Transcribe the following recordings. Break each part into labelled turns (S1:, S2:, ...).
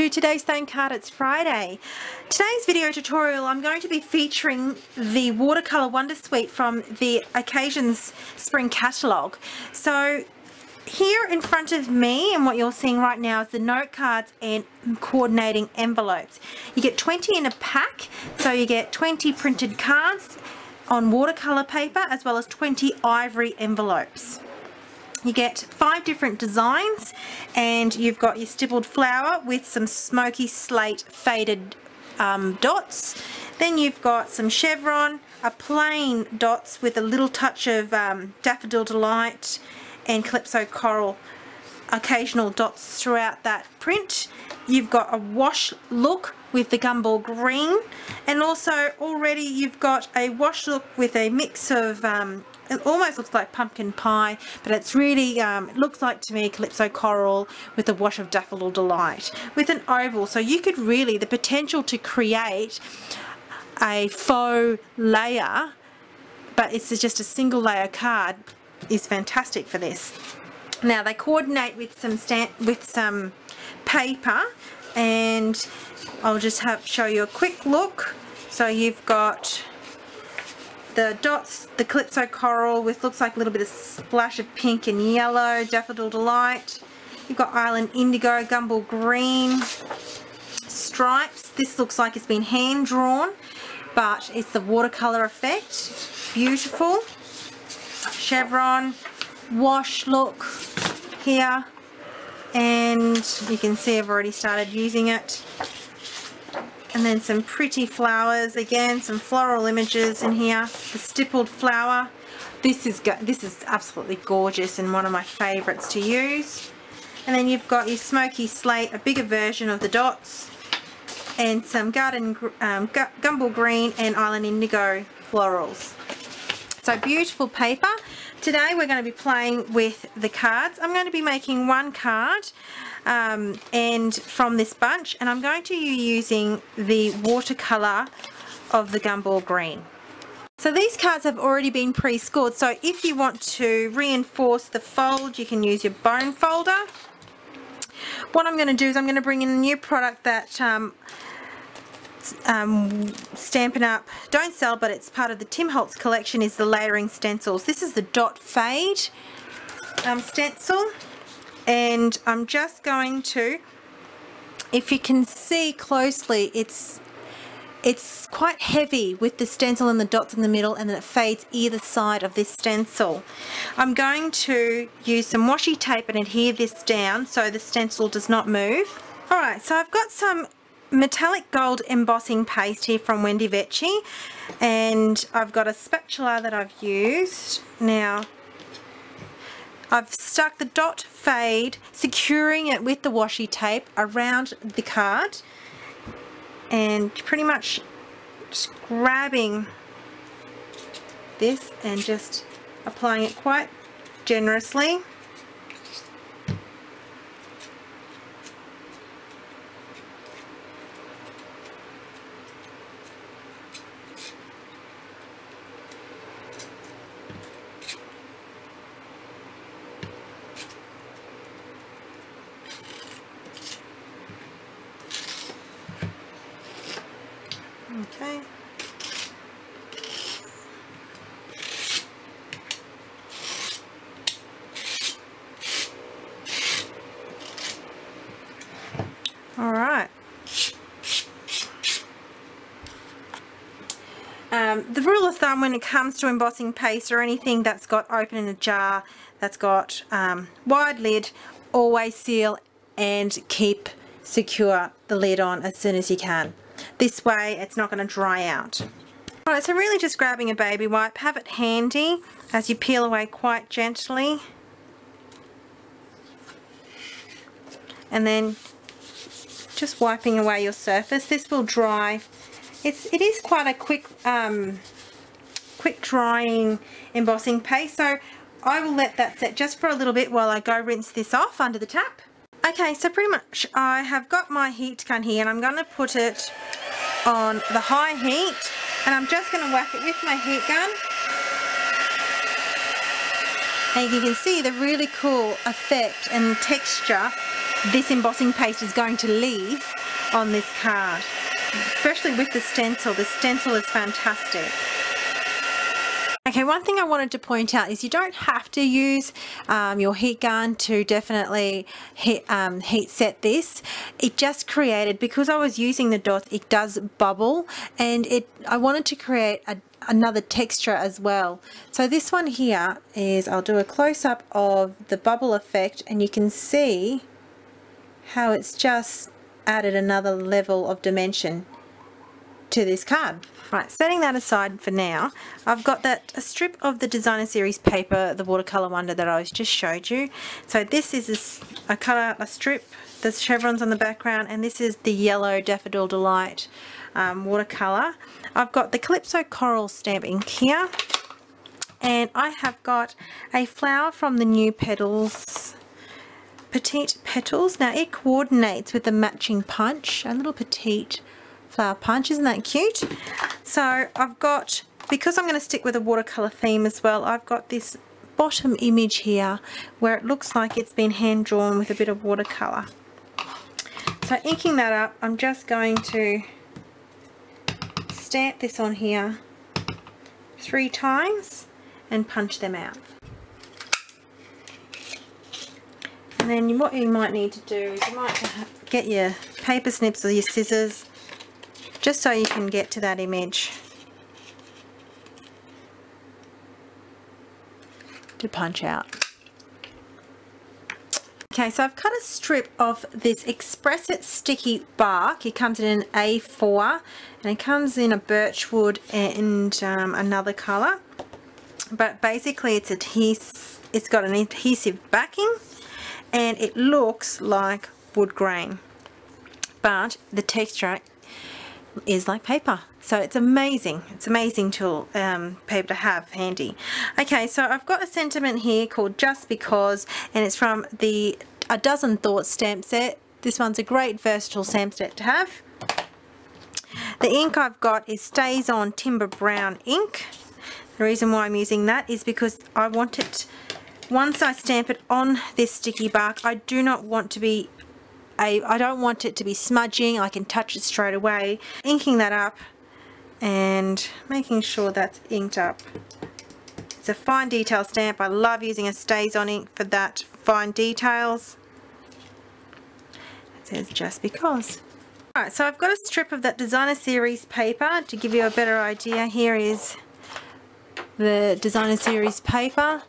S1: to today's Stone Card. It's Friday. Today's video tutorial I'm going to be featuring the Watercolour Wondersuite from the Occasions Spring Catalogue. So here in front of me, and what you're seeing right now, is the note cards and coordinating envelopes. You get 20 in a pack, so you get 20 printed cards on watercolour paper as well as 20 ivory envelopes. You get 5 different designs, and you've got your stippled flower with some smoky slate faded dots. Then you've got some chevron, a plain dots with a little touch of Daffodil Delight and Calypso Coral, occasional dots throughout that print. You've got a wash look with the gumball green, and also already you've got a wash look with a mix of it almost looks like pumpkin pie, but it's really it looks like to me Calypso Coral with a wash of Daffodil Delight with an oval. So you could really, the potential to create a faux layer, but it's just a single layer card, is fantastic for this. Now they coordinate with some paper, and I'll just show you a quick look. So you've got the dots, the Calypso Coral with looks like a little bit of splash of pink and yellow, Daffodil Delight. You've got Island Indigo, Gumball Green, stripes. This looks like it's been hand drawn, but it's the watercolour effect. Beautiful. Chevron, wash look here, and you can see I've already started using it. And then some pretty flowers again, some floral images in here. The stippled flower. This is absolutely gorgeous and one of my favourites to use. And then you've got your smoky slate, a bigger version of the dots, and some Gumball Green and Island Indigo florals. So beautiful paper. Today we're going to be playing with the cards. I'm going to be making one card and from this bunch, and I'm going to be using the watercolour of the Gumball Green. So these cards have already been pre-scored, so if you want to reinforce the fold, you can use your bone folder. What I'm going to do is I'm going to bring in a new product that Stampin' Up don't sell, but it's part of the Tim Holtz collection, is the layering stencils. This is the dot fade stencil, and I'm just going to, if you can see closely, it's quite heavy with the stencil and the dots in the middle, and then it fades either side of this stencil. I'm going to use some washi tape and adhere this down so the stencil does not move. Alright, so I've got some metallic gold embossing paste here from Wendy Vecchi, and I've got a spatula that I've used. Now I've stuck the dot fade, securing it with the washi tape around the card, and pretty much just grabbing this and just applying it quite generously. Okay. All right. The rule of thumb when it comes to embossing paste or anything that's got open in a jar, that's got wide lid, always seal and keep secure the lid on as soon as you can. This way it's not going to dry out. Alright, so really just grabbing a baby wipe, have it handy as you peel away quite gently, and then just wiping away your surface. This will dry. It is quite a quick drying embossing paste, so I will let that set just for a little bit while I go rinse this off under the tap. Okay, so pretty much I have got my heat gun here, and I'm going to put it on the high heat, and I'm just going to whack it with my heat gun. And you can see the really cool effect and texture this embossing paste is going to leave on this card, especially with the stencil. The stencil is fantastic. Okay, one thing I wanted to point out is you don't have to use your heat gun to definitely heat set this. It just created, because I was using the dots, it does bubble, and I wanted to create another texture as well. So this one here is, I'll do a close-up of the bubble effect, and you can see how it's just added another level of dimension to this card. Right, setting that aside for now, I've got a strip of the designer series paper, the watercolor wonder that I just showed you. So this is I cut out a strip, there's chevrons on the background, and this is the yellow Daffodil Delight watercolor. I've got the Calypso Coral stamp ink here, and I have got a flower from the New Petals, Petite Petals. Now it coordinates with the matching punch, a little petite flower punch. Isn't that cute? So I've got, because I'm going to stick with a watercolor theme as well, I've got this bottom image here where it looks like it's been hand drawn with a bit of watercolor. So inking that up, I'm just going to stamp this on here 3 times and punch them out. And then what you might need to do is you might get your paper snips or your scissors, just so you can get to that image to punch out. Okay, so I've cut a strip of this Express It sticky bark. It comes in an A4 and it comes in a birchwood and another colour. But basically it's got an adhesive backing and it looks like wood grain. But the texture is like paper, so it's amazing. It's amazing tool, paper to have handy. Okay, so I've got a sentiment here called Just Because, and it's from the A Dozen Thoughts stamp set. This one's a great versatile stamp set to have. The ink I've got is Staz On Timber brown ink. The reason why I'm using that is because I want it, once I stamp it on this sticky bark, I do not want to be I don't want it to be smudging. I can touch it straight away. Inking that up and making sure that's inked up. It's a fine detail stamp. I love using a Staz On ink for that fine details. It says Just Because. Alright, so I've got a strip of that designer series paper to give you a better idea. Here is the designer series paper.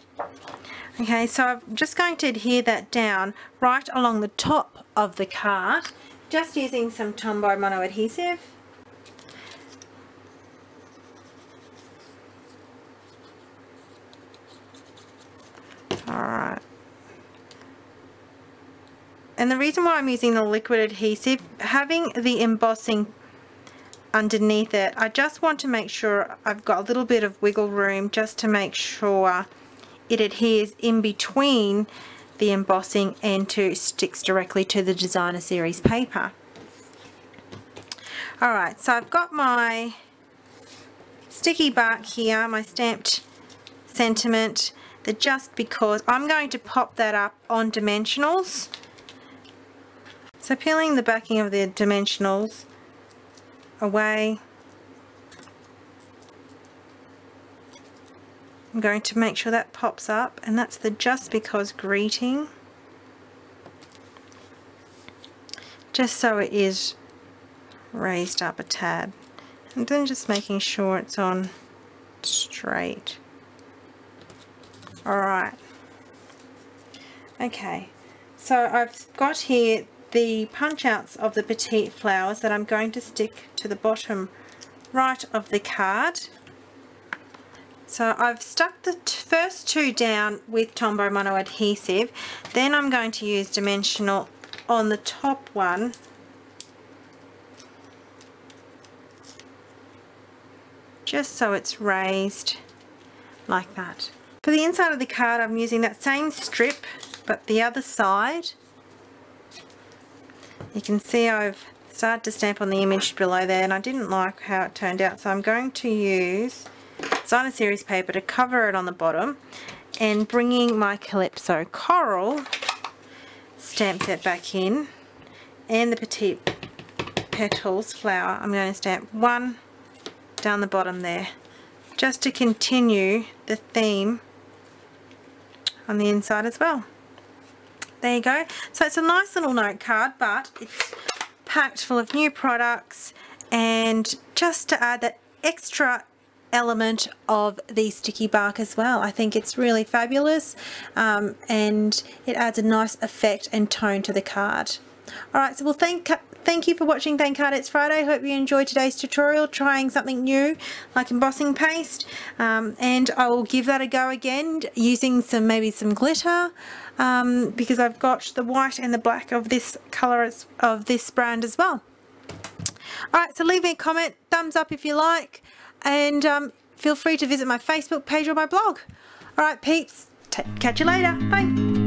S1: Okay, so I'm just going to adhere that down right along the top of the card, just using some Tombow mono adhesive. Alright. And the reason why I'm using the liquid adhesive, having the embossing underneath it, I just want to make sure I've got a little bit of wiggle room just to make sure it adheres in between the embossing and sticks directly to the designer series paper. Alright, so I've got my sticky bark here, my stamped sentiment, the Just Because. I'm going to pop that up on dimensionals. So peeling the backing of the dimensionals away, I'm going to make sure that pops up, and that's the Just Because greeting, just so it is raised up a tad, and then just making sure it's on straight. Alright, okay, so I've got here the punch outs of the petite flowers that I'm going to stick to the bottom right of the card. So I've stuck the first 2 down with Tombow mono adhesive, then I'm going to use dimensional on the top one just so it's raised like that. For the inside of the card, I'm using that same strip but the other side. You can see I've started to stamp on the image below there and I didn't like how it turned out, so I'm going to use designer series paper to cover it on the bottom, and bringing my Calypso Coral stamp set back in, and the Petite Petals flower, I'm going to stamp one down the bottom there, just to continue the theme on the inside as well. There you go. So it's a nice little note card, but it's packed full of new products, and just to add that extra element of the sticky bark as well. I think it's really fabulous, and it adds a nice effect and tone to the card. Alright, so we'll thank you for watching Thank Card It's Friday. Hope you enjoyed today's tutorial, trying something new like embossing paste, and I will give that a go again using maybe some glitter, because I've got the white and the black of this colour of this brand as well. Alright, so leave me a comment, thumbs up if you like, and feel free to visit my Facebook page or my blog. Alright peeps, catch you later, bye.